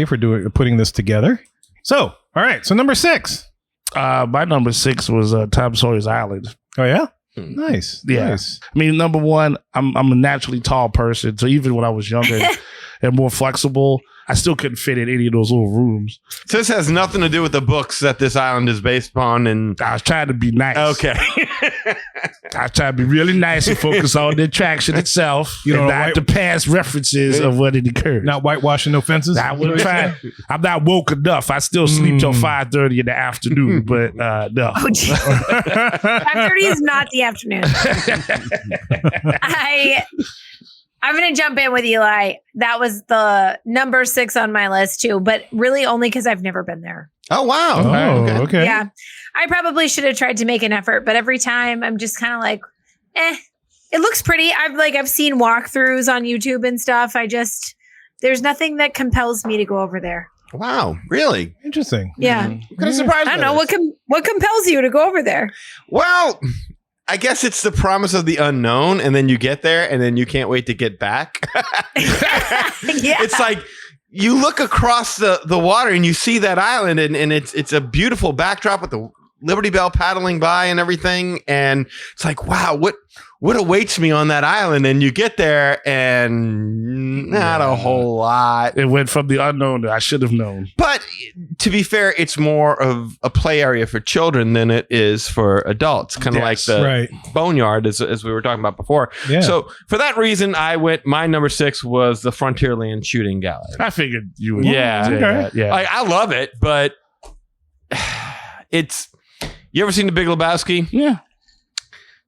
for putting this together. So, all right. So number 6. My number 6 was Tom Sawyer's Island. Oh yeah. Nice. Yeah. Nice. I mean, number one, I'm a naturally tall person, so even when I was younger and more flexible, I still couldn't fit in any of those little rooms. So this has nothing to do with the books that this island is based upon. And I was trying to be nice. Okay. I was trying to be really nice and focus on the attraction itself, and not the past references of what it occurred. Not whitewashing no fences. I wouldn't try. I'm not woke enough. I still sleep till 5:30 in the afternoon, but no. 5:30 is not the afternoon. I'm going to jump in with Eli. That was the number 6 on my list too, but really only because I've never been there. Oh, wow. Oh, okay. Yeah. I probably should have tried to make an effort, but every time I'm just kind of like, it looks pretty. I've seen walkthroughs on YouTube and stuff. There's nothing that compels me to go over there. Wow. Really? Interesting. Yeah. I'm kind of surprised. I don't know. What compels you to go over there? Well, I guess it's the promise of the unknown, and then you get there, and then you can't wait to get back. Yeah. It's like you look across the water and you see that island, and it's a beautiful backdrop with the Liberty Bell paddling by and everything, and it's like, wow, what awaits me on that island? And you get there, and not a whole lot. It went from the unknown to I should have known. But to be fair, it's more of a play area for children than it is for adults. Kind of like the Boneyard, as we were talking about before. Yeah. So for that reason, my number 6 was the Frontierland Shooting Gallery. I figured you would. Yeah. say that. Yeah. I love it, but it's... You ever seen The Big Lebowski? Yeah.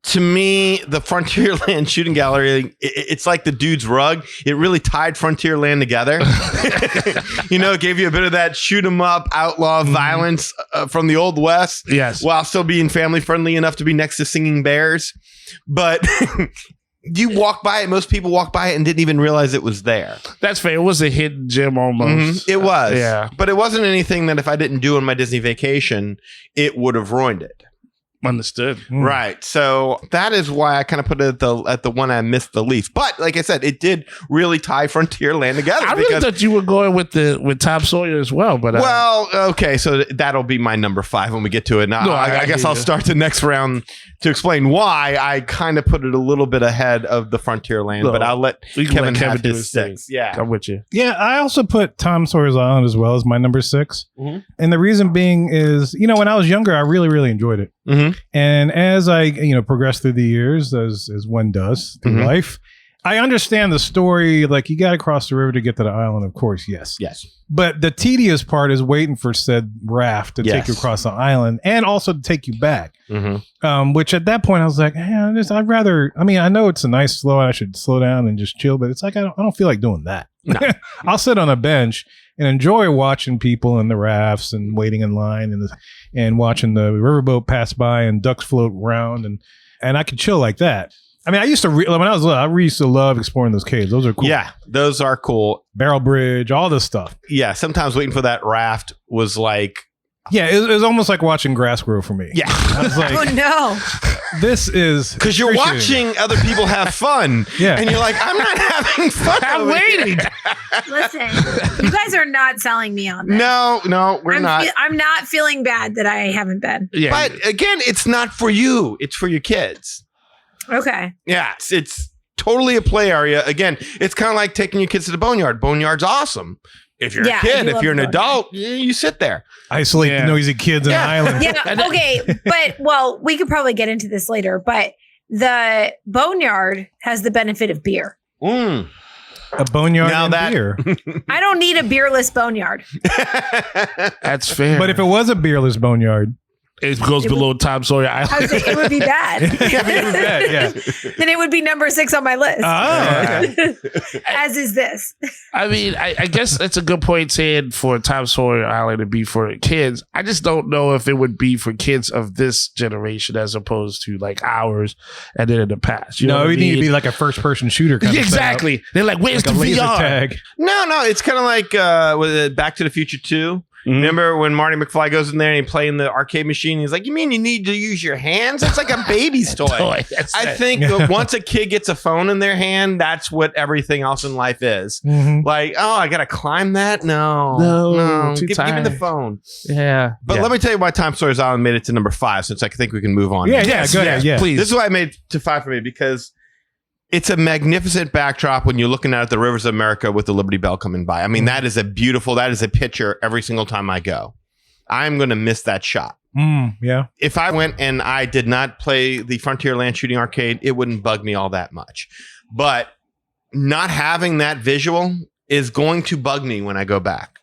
To me, the Frontierland Shooting Gallery, it's like the dude's rug. It really tied Frontierland together. It gave you a bit of that shoot 'em up, outlaw violence from the Old West. Yes. While still being family friendly enough to be next to singing bears. But you walk by it, most people walk by it and didn't even realize it was there. That's fair. It was a hidden gem almost. It was. Yeah. But it wasn't anything that if I didn't do on my Disney vacation, it would have ruined it. Understood. Right. So that is why I kind of put it at the one I missed the least. But like I said, it did really tie Frontierland together. I really thought you were going with Tom Sawyer as well. But well, okay. So that'll be my number 5 when we get to it. Now, I guess I'll start the next round to explain why I kind of put it a little bit ahead of the Frontierland. But I'll let Kevin have his 6. Yeah. I'm with you. Yeah, I also put Tom Sawyer's Island as well as my number 6. Mm-hmm. And the reason being is, when I was younger, I really, really enjoyed it. Mm-hmm. And as I, progressed through the years, as one does through life, I understand the story. Like, you got to cross the river to get to the island, of course. Yes. But the tedious part is waiting for said raft to take you across the island and also to take you back. Mm-hmm. Which at that point I was like, I'd rather. I mean, I know it's a nice slow. I should slow down and just chill, but it's like I don't feel like doing that. No. I'll sit on a bench and enjoy watching people in the rafts and waiting in line and watching the riverboat pass by and ducks float around and I could chill like that. I mean, I used to when I was little, I used to love exploring those caves. Those are cool. Yeah, those are cool. Barrel Bridge, all this stuff. Yeah, sometimes waiting for that raft was like... Yeah, it was almost like watching grass grow for me. Yeah. I was like, Oh, no. This is... Because you're watching other people have fun. Yeah. And you're like, I'm not having fun. I'm waiting. Listen, you guys are not selling me on this. No, we're not. I'm not feeling bad that I haven't been. Yeah. But again, it's not for you. It's for your kids. Okay. Yeah, it's totally a play area. Again, it's kind of like taking your kids to the Boneyard. Boneyard's awesome. If you're a kid, if you're an adult, you sit there. Isolate the noisy kids in an island. Yeah, okay. But, we could probably get into this later, but the Boneyard has the benefit of beer. Mm. A boneyard and beer. I don't need a beerless Boneyard. That's fair. But if it was a beerless boneyard, it goes below Tom Sawyer Island. I would say it would be bad. yeah. Then it would be number 6 on my list. As is this. I mean, I guess that's a good point saying for Tom Sawyer Island to be for kids. I just don't know if it would be for kids of this generation as opposed to like ours and then in the past. You know it would need to be mean? like a first person shooter kind Exactly. of They're like, where's like the a laser VR? tag. No, it's kind of like Back to the Future 2. Remember when Marty McFly goes in there and he playing the arcade machine? He's like, "You mean you need to use your hands? It's like a baby's toy." I think that once a kid gets a phone in their hand, that's what everything else in life is. Like, oh, I gotta climb that? No. Too Give me tired. the phone. Yeah. But let me tell you why Time Sawyer's Island made it to number 5, since I think we can move on. Yeah, Yes, go ahead. Yeah. please. This is why I made it to 5 for me, because it's a magnificent backdrop when you're looking out at the rivers of America with the Liberty Bell coming by. I mean, that is a picture every single time I go. I'm going to miss that shot. Yeah. If I went and I did not play the Frontierland Shooting Arcade, it wouldn't bug me all that much. But not having that visual is going to bug me when I go back.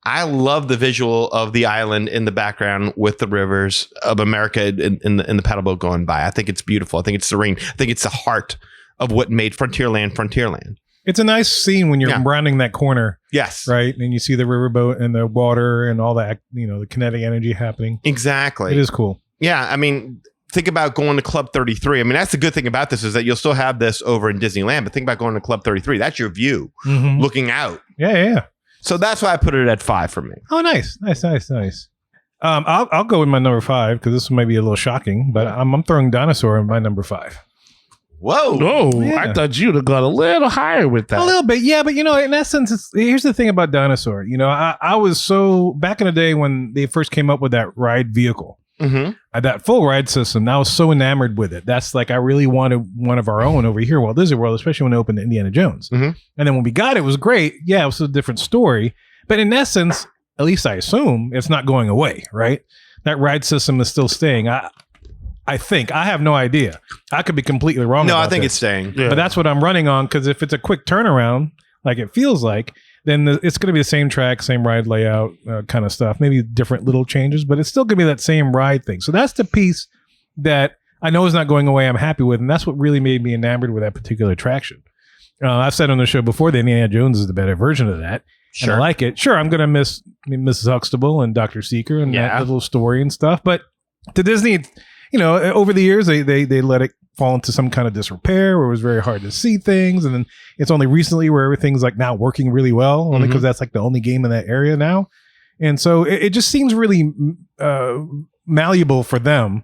I love the visual of the island in the background with the rivers of America in the paddle boat going by. I think it's beautiful. I think it's serene. I think it's the heart of what made Frontierland. It's a nice scene when you're rounding that corner, Yes. right? And you see the riverboat and the water and all that, the kinetic energy happening. Exactly. It is cool. Yeah. I mean, think about going to Club 33. I mean, that's the good thing about this is that you'll still have this over in Disneyland, but think about going to Club 33. That's your view looking out. Yeah. So that's why I put it at 5 for me. Oh, nice. I'll go with my number 5 because this might be a little shocking, but I'm throwing Dinosaur in my number 5. Whoa. Oh, Yeah. I thought you'd have gone a little higher with that. A little bit, yeah, but in essence, here's the thing about Dinosaur. I was so back in the day when they first came up with that ride vehicle, that full ride system. I was so enamored with it. That's like I really wanted one of our own over here, Walt Disney World, especially when it opened to Indiana Jones. And then when we got it, it was great. Yeah, it was a different story, but in essence, at least I assume it's not going away. Right? That ride system is still staying. I think. I have no idea. I could be completely wrong. No, about I think this. it's staying. Yeah. But that's what I'm running on, because if it's a quick turnaround, like it feels like, then it's going to be the same track, same ride layout kind of stuff. Maybe different little changes, but it's still going to be that same ride thing. So that's the piece that I know is not going away. I'm happy with, and that's what really made me enamored with that particular attraction. I've said on the show before that Indiana Jones is the better version of that. Sure. And I like it. Sure, I'm going to miss Mrs. Huxtable and Dr. Seeker and that little story and stuff. But to Disney, over the years, they let it fall into some kind of disrepair where it was very hard to see things. And then it's only recently where everything's like now working really well, only because that's like the only game in that area now. And so it just seems really malleable for them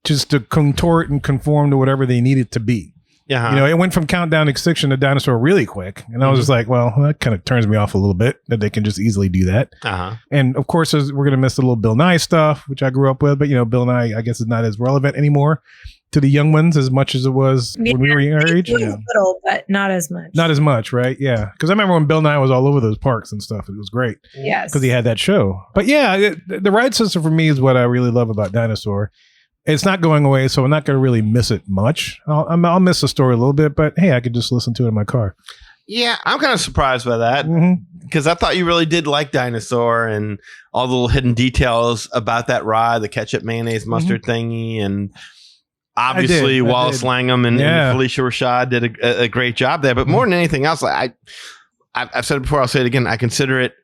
just to contort and conform to whatever they need it to be. Yeah. It went from Countdown to Extinction to Dinosaur really quick. And I was just like, well, that kind of turns me off a little bit that they can just easily do that. And of course, we're going to miss the little Bill Nye stuff, which I grew up with. But, Bill Nye, I guess, is not as relevant anymore to the young ones as much as it was when we were our age. A little, but not as much. Not as much, right? Yeah. Because I remember when Bill Nye was all over those parks and stuff. It was great. Yes. Because he had that show. But yeah, the ride system for me is what I really love about Dinosaur. It's not going away, so I'm not going to really miss it much. I'll miss the story a little bit, but hey, I could just listen to it in my car. Yeah, I'm kind of surprised by that because I thought you really did like Dinosaur and all the little hidden details about that ride, the ketchup, mayonnaise, mustard thingy, and obviously I Wallace did. Langham and Felicia Rashad did a great job there. But more than anything else, I've said it before, I'll say it again. I consider it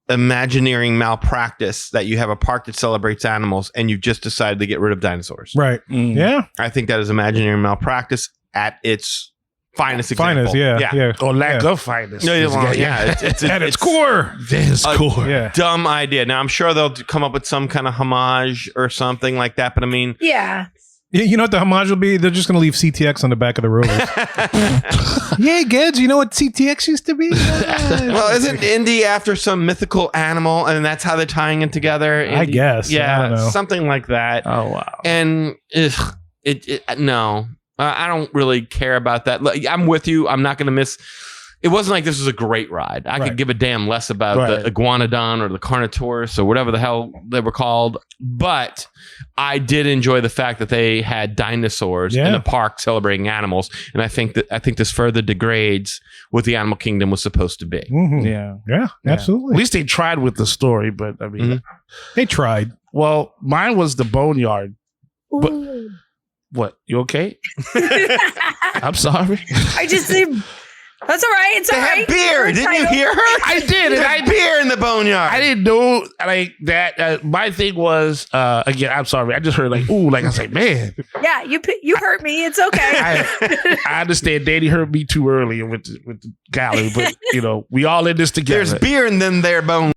Imagineering malpractice that you have a park that celebrates animals and you've just decided to get rid of dinosaurs. Right. Yeah. I think that is Imagineering malpractice at its finest example. Yeah. Or lack of fineness. No, it's At its core. It's core. Yeah. Dumb idea. Now I'm sure they'll come up with some kind of homage or something like that. But I mean, yeah. You know what the homage will be? They're just going to leave CTX on the back of the Rovers. Yeah, Gedge, you know what CTX used to be? well, isn't Indy after some mythical animal, and that's how they're tying it together? I guess. Yeah, I don't know. something like that. Oh wow. And no, I don't really care about that. I'm with you. I'm not going to miss. It wasn't like this was a great ride. I could give a damn less about the Iguanodon or the Carnotaurus or whatever the hell they were called. But I did enjoy the fact that they had dinosaurs in a park celebrating animals. And I think this further degrades what the animal kingdom was supposed to be. Mm-hmm. Yeah, absolutely. At least they tried with the story, but I mean, they tried. Well, mine was the Boneyard. But, what? You okay? I'm sorry. I just say. That's all right. It's all right. They had beer. Didn't you hear her? I did. They had beer in the Boneyard. I didn't know like that. My thing was again. I'm sorry. I just heard like ooh. Like I was like, man. Yeah, you hurt me. It's okay. I understand. Danny hurt me too early with the gallery, but we all in this together. There's beer in them there Boneyard.